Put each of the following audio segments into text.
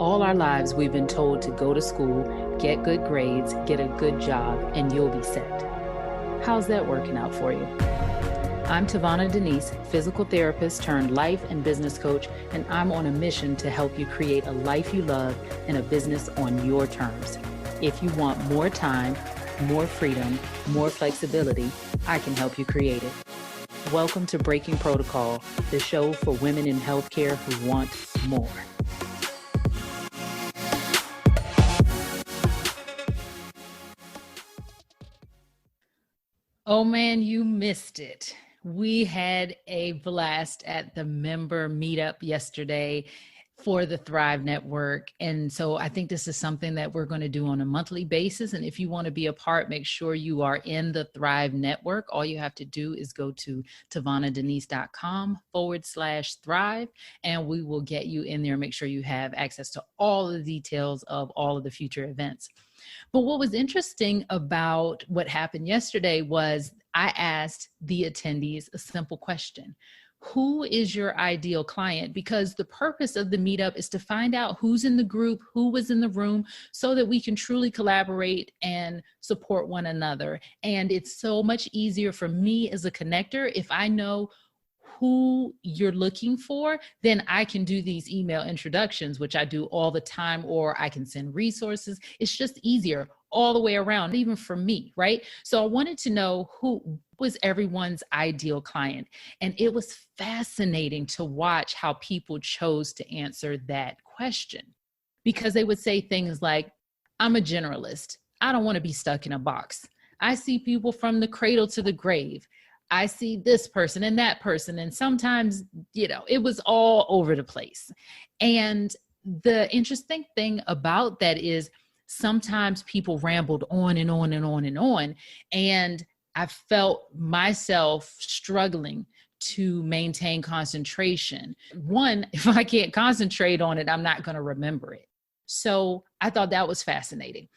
All our lives, we've been told to go to school, get good grades, get a good job, and you'll be set. How's that working out for you? I'm TaVona Denise, physical therapist turned life and business coach, and I'm on a mission to help you create a life you love and a business on your terms. If you want more time, more freedom, more flexibility, I can help you create it. Welcome to Breaking Protocol, the show for women in healthcare who want more. Oh man, you missed it. We had a blast at the member meetup yesterday for the Thrive Network. And so I think this is something that we're going to do on a monthly basis. And if you want to be a part, make sure you are in the Thrive Network. All you have to do is go to TaVonaDenise.com/Thrive, and we will get you in there. Make sure you have access to all the details of all of the future events. But what was interesting about what happened yesterday was I asked the attendees a simple question. Who is your ideal client? Because the purpose of the meetup is to find out who's in the group, who was in the room, so that we can truly collaborate and support one another. And it's so much easier for me as a connector if I know who you're looking for, then I can do these email introductions, which I do all the time, or I can send resources. It's just easier all the way around, even for me, right? So I wanted to know who was everyone's ideal client. And it was fascinating to watch how people chose to answer that question, because they would say things like, I'm a generalist. I don't want to be stuck in a box. I see people from the cradle to the grave. I see this person and that person. And sometimes, it was all over the place. And the interesting thing about that is sometimes people rambled on and on and on and on. And I felt myself struggling to maintain concentration. One, if I can't concentrate on it, I'm not going to remember it. So I thought that was fascinating.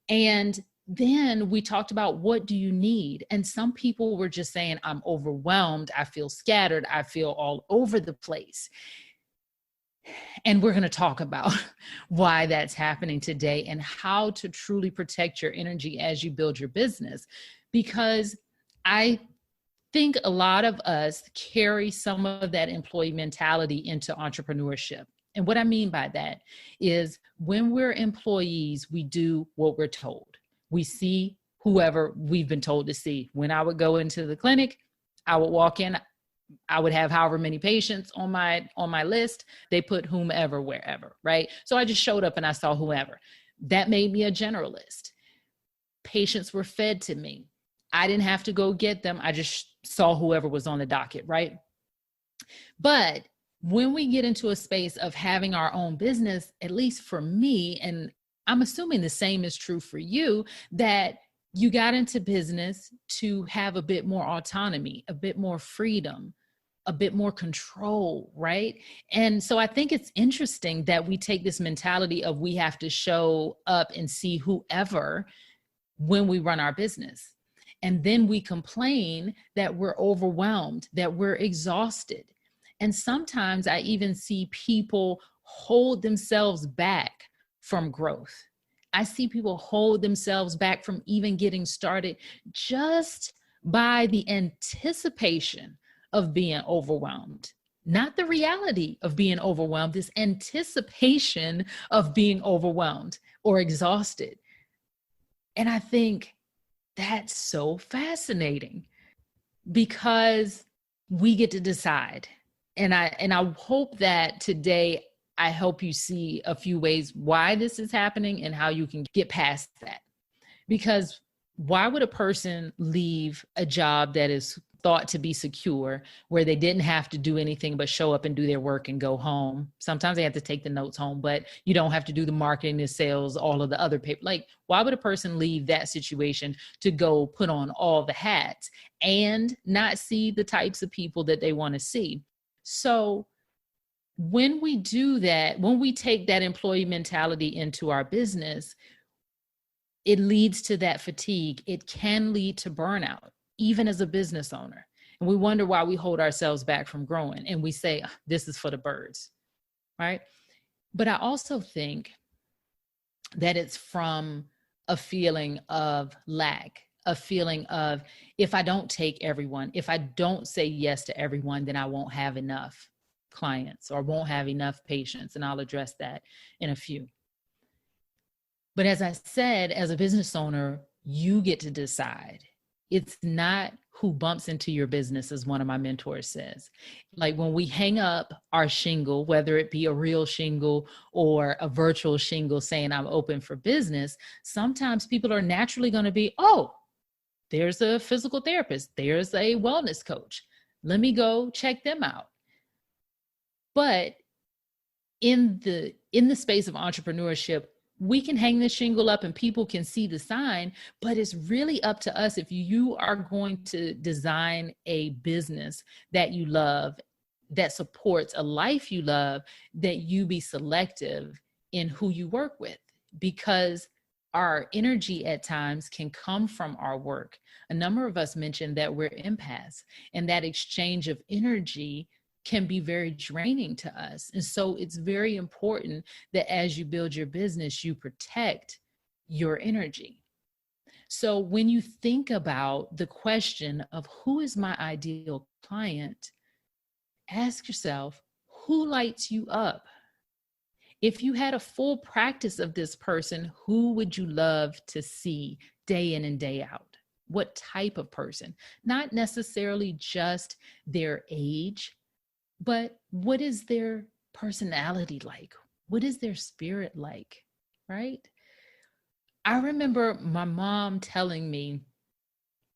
And then we talked about, what do you need? And some people were just saying, I'm overwhelmed. I feel scattered. I feel all over the place. And we're going to talk about why that's happening today and how to truly protect your energy as you build your business. Because I think a lot of us carry some of that employee mentality into entrepreneurship. And what I mean by that is when we're employees, we do what we're told. We see whoever we've been told to see. When I would go into the clinic, I would walk in, I would have however many patients on my list. They put whomever, wherever, right? So I just showed up and I saw whoever. That made me a generalist. Patients were fed to me. I didn't have to go get them. I just saw whoever was on the docket, right? But when we get into a space of having our own business, at least for me, and I'm assuming the same is true for you, that you got into business to have a bit more autonomy, a bit more freedom, a bit more control, right? And so I think it's interesting that we take this mentality of we have to show up and see whoever when we run our business. And then we complain that we're overwhelmed, that we're exhausted. And sometimes I even see people hold themselves back from growth. I see people hold themselves back from even getting started just by the anticipation of being overwhelmed. Not the reality of being overwhelmed, this anticipation of being overwhelmed or exhausted. And I think that's so fascinating because we get to decide. And I hope that today I help you see a few ways why this is happening and how you can get past that. Because why would a person leave a job that is thought to be secure, where they didn't have to do anything but show up and do their work and go home? Sometimes they have to take the notes home, but you don't have to do the marketing, the sales, all of the other paper. Like, why would a person leave that situation to go put on all the hats and not see the types of people that they want to see? So when we do that, when we take that employee mentality into our business, it leads to that fatigue. It can lead to burnout, even as a business owner. And we wonder why we hold ourselves back from growing. And we say, this is for the birds, right? But I also think that it's from a feeling of lack, a feeling of, if I don't take everyone, if I don't say yes to everyone, then I won't have enough clients or won't have enough patients. And I'll address that in a few. But as I said, as a business owner, you get to decide. It's not who bumps into your business, as one of my mentors says. Like when we hang up our shingle, whether it be a real shingle or a virtual shingle saying I'm open for business, sometimes people are naturally going to be, oh, there's a physical therapist, there's a wellness coach. Let me go check them out. But in the space of entrepreneurship, we can hang the shingle up and people can see the sign, but it's really up to us. If you are going to design a business that you love, that supports a life you love, that you be selective in who you work with, because our energy at times can come from our work. A number of us mentioned that we're empaths, and that exchange of energy can be very draining to us. And so it's very important that as you build your business, you protect your energy. So when you think about the question of who is my ideal client, ask yourself, who lights you up? If you had a full practice of this person, who would you love to see day in and day out? What type of person? Not necessarily just their age, but what is their personality like? What is their spirit like, right? I remember my mom telling me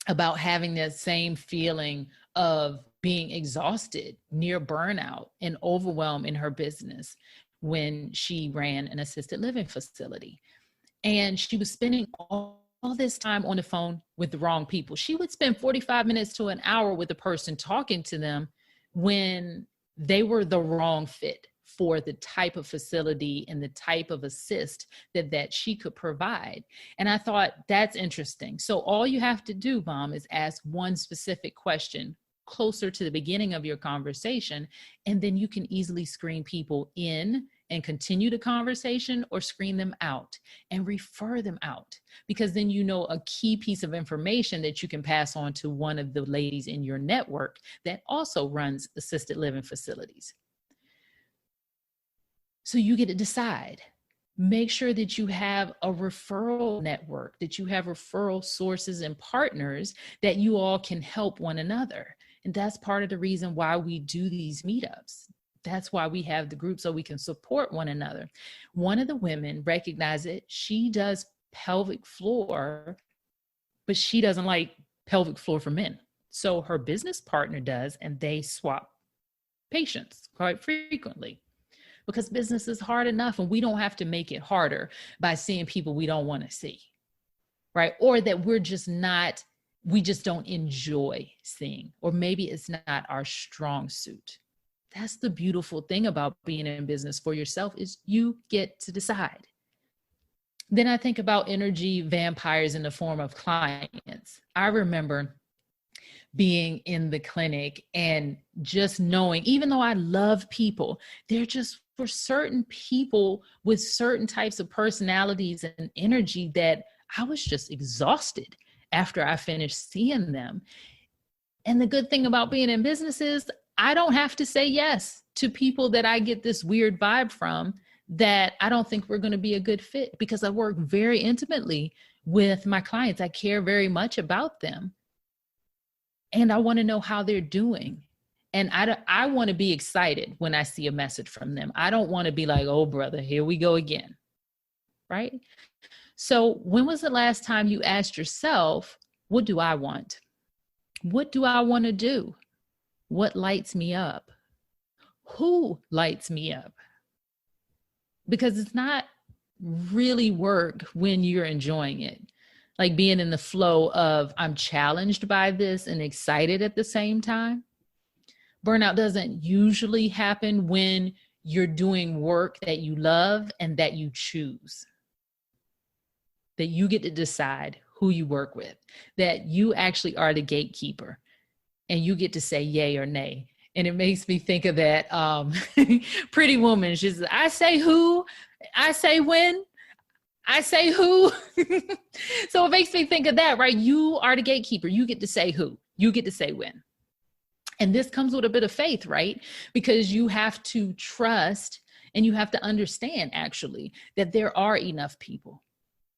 about having that same feeling of being exhausted, near burnout and overwhelm in her business when she ran an assisted living facility. And she was spending all this time on the phone with the wrong people. She would spend 45 minutes to an hour with a person talking to them when they were the wrong fit for the type of facility and the type of assist that she could provide. And I thought, that's interesting. So all you have to do, Mom, is ask one specific question closer to the beginning of your conversation, and then you can easily screen people in and continue the conversation, or screen them out and refer them out, because then you know a key piece of information that you can pass on to one of the ladies in your network that also runs assisted living facilities. So you get to decide. Make sure that you have a referral network, that you have referral sources and partners that you all can help one another. And that's part of the reason why we do these meetups. That's why we have the group, so we can support one another. One of the women recognized it. She does pelvic floor, but she doesn't like pelvic floor for men. So her business partner does, and they swap patients quite frequently, because business is hard enough, and we don't have to make it harder by seeing people we don't want to see, right? Or that we just don't enjoy seeing, or maybe it's not our strong suit. That's the beautiful thing about being in business for yourself, is you get to decide. Then I think about energy vampires in the form of clients. I remember being in the clinic and just knowing, even though I love people, they're just, for certain people with certain types of personalities and energy, that I was just exhausted after I finished seeing them. And the good thing about being in business is I don't have to say yes to people that I get this weird vibe from, that I don't think we're going to be a good fit, because I work very intimately with my clients. I care very much about them, and I want to know how they're doing. And I want to be excited when I see a message from them. I don't want to be like, oh, brother, here we go again, right? So when was the last time you asked yourself, what do I want? What do I want to do? What lights me up? Who lights me up? Because it's not really work when you're enjoying it. Like being in the flow of, I'm challenged by this and excited at the same time. Burnout doesn't usually happen when you're doing work that you love and that you choose. That you get to decide who you work with, that you actually are the gatekeeper, and you get to say yay or nay. And it makes me think of that Pretty Woman. She's, I say who, I say when, I say who. So it makes me think of that, right? You are the gatekeeper. You get to say who, you get to say when. And this comes with a bit of faith, right? Because you have to trust and you have to understand actually that there are enough people.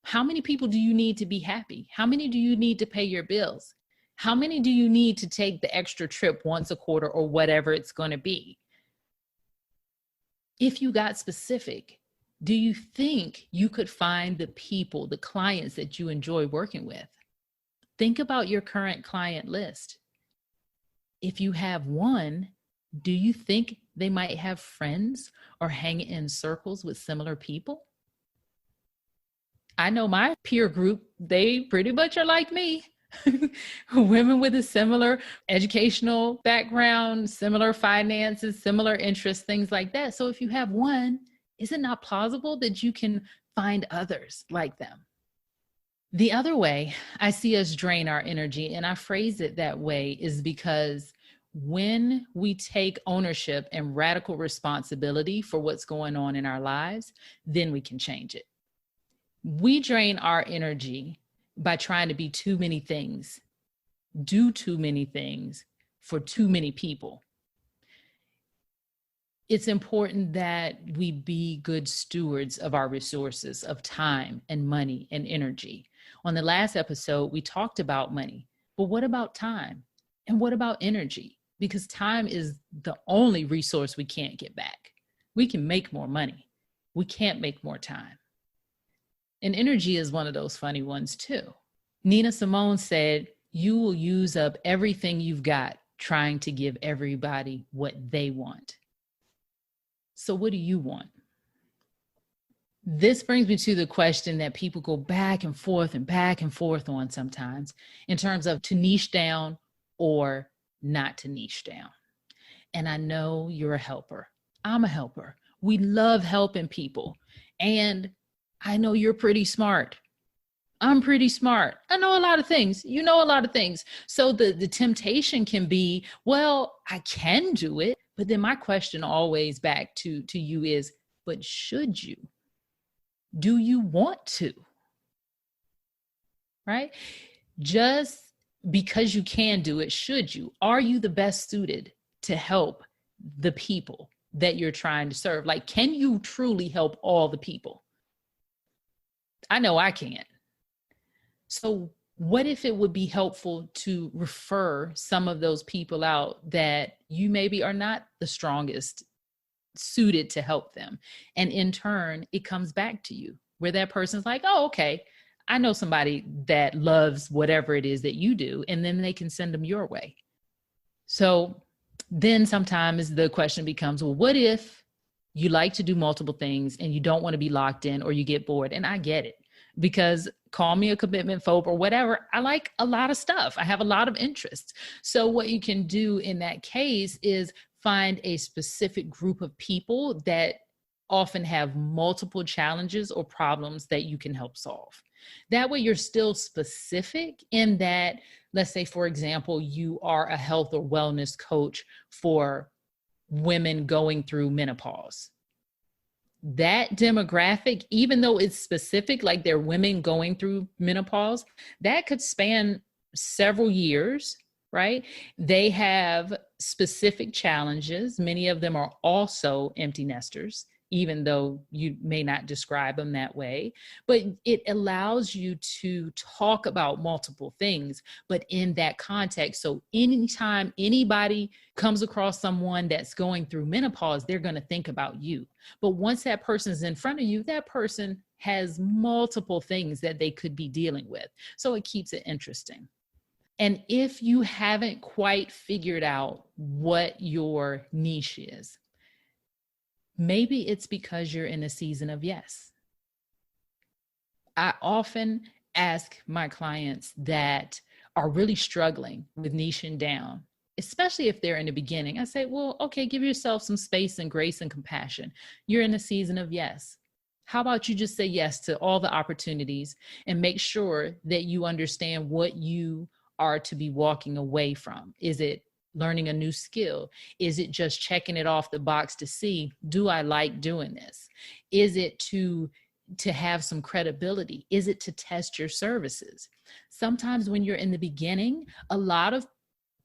How many people do you need to be happy? How many do you need to pay your bills? How many do you need to take the extra trip once a quarter or whatever it's going to be? If you got specific, do you think you could find the people, the clients that you enjoy working with? Think about your current client list. If you have one, do you think they might have friends or hang in circles with similar people? I know my peer group, they pretty much are like me. Women with a similar educational background, similar finances, similar interests, things like that. So if you have one, is it not plausible that you can find others like them? The other way I see us drain our energy, and I phrase it that way, is because when we take ownership and radical responsibility for what's going on in our lives, then we can change it. We drain our energy by trying to be too many things, do too many things for too many people. It's important that we be good stewards of our resources of time and money and energy. On the last episode, we talked about money, but what about time? And what about energy? Because time is the only resource we can't get back. We can make more money. We can't make more time. And energy is one of those funny ones too. Nina Simone said, you will use up everything you've got trying to give everybody what they want. So what do you want? This brings me to the question that people go back and forth on sometimes in terms of to niche down or not to niche down. And I know you're a helper. I'm a helper. We love helping people. And I know you're pretty smart. I'm pretty smart. I know a lot of things. You know a lot of things. So the temptation can be, well, I can do it. But then my question always back to you is, but should you? Do you want to? Right? Just because you can do it, should you? Are you the best suited to help the people that you're trying to serve? Like, can you truly help all the people? I know I can't. So what if it would be helpful to refer some of those people out that you maybe are not the strongest suited to help them? And in turn, it comes back to you where that person's like, oh, okay, I know somebody that loves whatever it is that you do, and then they can send them your way. So then sometimes the question becomes, well, what if you like to do multiple things and you don't want to be locked in or you get bored? And I get it, because call me a commitment phobe or whatever. I like a lot of stuff. I have a lot of interests. So what you can do in that case is find a specific group of people that often have multiple challenges or problems that you can help solve. That way you're still specific in that, let's say, for example, you are a health or wellness coach for women going through menopause. That demographic, even though it's specific, like they're women going through menopause, that could span several years, right? They have specific challenges. Many of them are also empty nesters, even though you may not describe them that way. But it allows you to talk about multiple things, but in that context. So anytime anybody comes across someone that's going through menopause, they're going to think about you. But once that person's in front of you, that person has multiple things that they could be dealing with. So it keeps it interesting. And if you haven't quite figured out what your niche is, maybe it's because you're in a season of yes. I often ask my clients that are really struggling with niching down, especially if they're in the beginning. I say, well, okay, give yourself some space and grace and compassion. You're in a season of yes. How about you just say yes to all the opportunities and make sure that you understand what you are to be walking away from? Is it learning a new skill? Is it just checking it off the box to see, do I like doing this? Is it to have some credibility? Is it to test your services? Sometimes when you're in the beginning, a lot of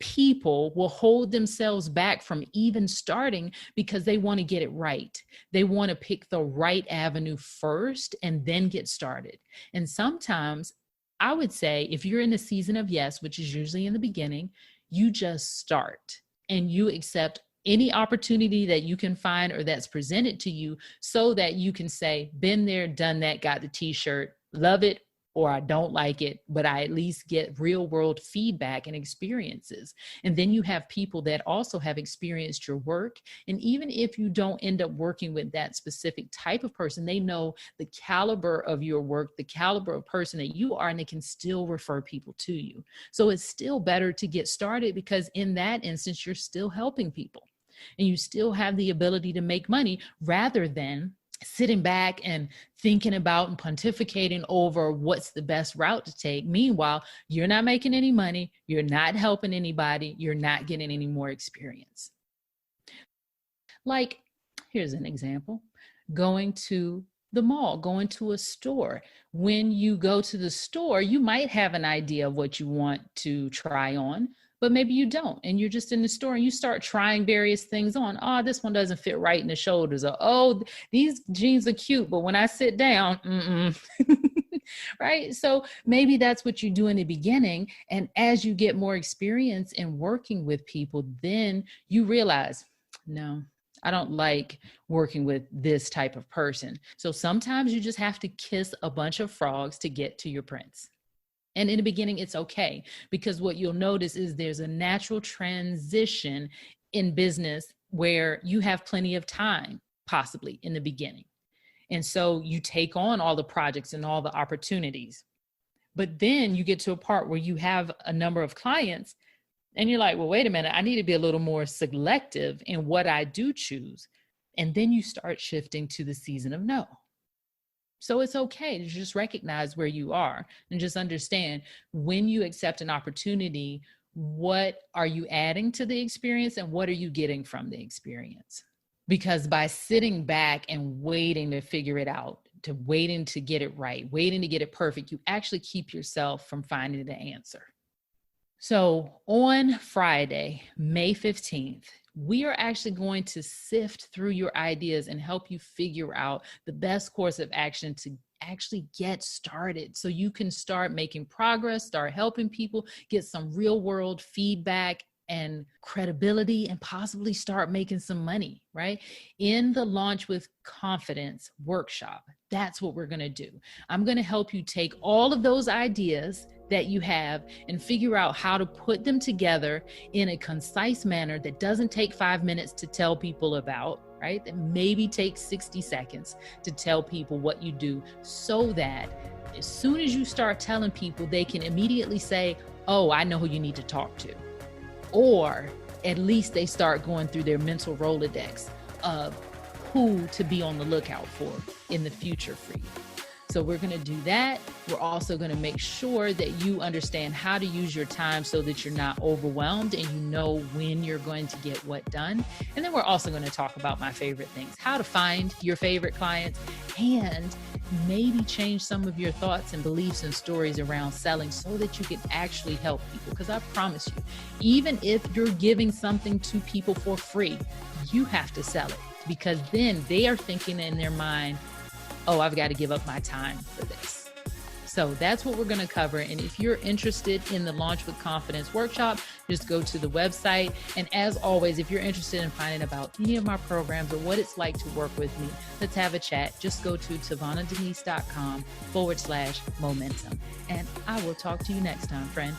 people will hold themselves back from even starting because they want to get it right. They want to pick the right avenue first and then get started. And sometimes I would say if you're in the season of yes, which is usually in the beginning, you just start and you accept any opportunity that you can find or that's presented to you so that you can say, been there, done that, got the t-shirt, love it, or I don't like it, but I at least get real world feedback and experiences. And then you have people that also have experienced your work. And even if you don't end up working with that specific type of person, they know the caliber of your work, the caliber of person that you are, and they can still refer people to you. So it's still better to get started because in that instance, you're still helping people and you still have the ability to make money rather than sitting back and thinking about and pontificating over what's the best route to take. Meanwhile, you're not making any money, you're not helping anybody, you're not getting any more experience. Like, here's an example, going to the mall, going to a store. When you go to the store, you might have an idea of what you want to try on, but maybe you don't. And you're just in the store and you start trying various things on. Oh, this one doesn't fit right in the shoulders. Or, oh, these jeans are cute, but when I sit down, right? So maybe that's what you do in the beginning. And as you get more experience in working with people, then you realize, no, I don't like working with this type of person. So sometimes you just have to kiss a bunch of frogs to get to your prince. And in the beginning, it's okay, because what you'll notice is there's a natural transition in business where you have plenty of time, possibly in the beginning. And so you take on all the projects and all the opportunities. But then you get to a part where you have a number of clients and you're like, well, wait a minute, I need to be a little more selective in what I do choose. And then you start shifting to the season of no. So it's okay to just recognize where you are and just understand when you accept an opportunity, what are you adding to the experience and what are you getting from the experience? Because by sitting back and waiting to figure it out, to waiting to get it right, waiting to get it perfect, you actually keep yourself from finding the answer. So on Friday, May 15th, we are actually going to sift through your ideas and help you figure out the best course of action to actually get started so you can start making progress, start helping people, get some real world feedback and credibility, and possibly start making some money, right? In the Launch with Confidence workshop, that's what we're going to do. I'm going to help you take all of those ideas that you have and figure out how to put them together in a concise manner that doesn't take 5 minutes to tell people about, right? That maybe takes 60 seconds to tell people what you do, so that as soon as you start telling people, they can immediately say, oh, I know who you need to talk to. Or at least they start going through their mental Rolodex of who to be on the lookout for in the future for you. So we're going to do that. We're also going to make sure that you understand how to use your time so that you're not overwhelmed and you know when you're going to get what done. And then we're also going to talk about my favorite things, how to find your favorite clients, and maybe change some of your thoughts and beliefs and stories around selling so that you can actually help people. Because I promise you, even if you're giving something to people for free, you have to sell it, because then they are thinking in their mind, oh, I've got to give up my time for this. So that's what we're going to cover. And if you're interested in the Launch with Confidence workshop, just go to the website. And as always, if you're interested in finding about any of my programs or what it's like to work with me, let's have a chat. Just go to TaVonaDenise.com/momentum. And I will talk to you next time, friend.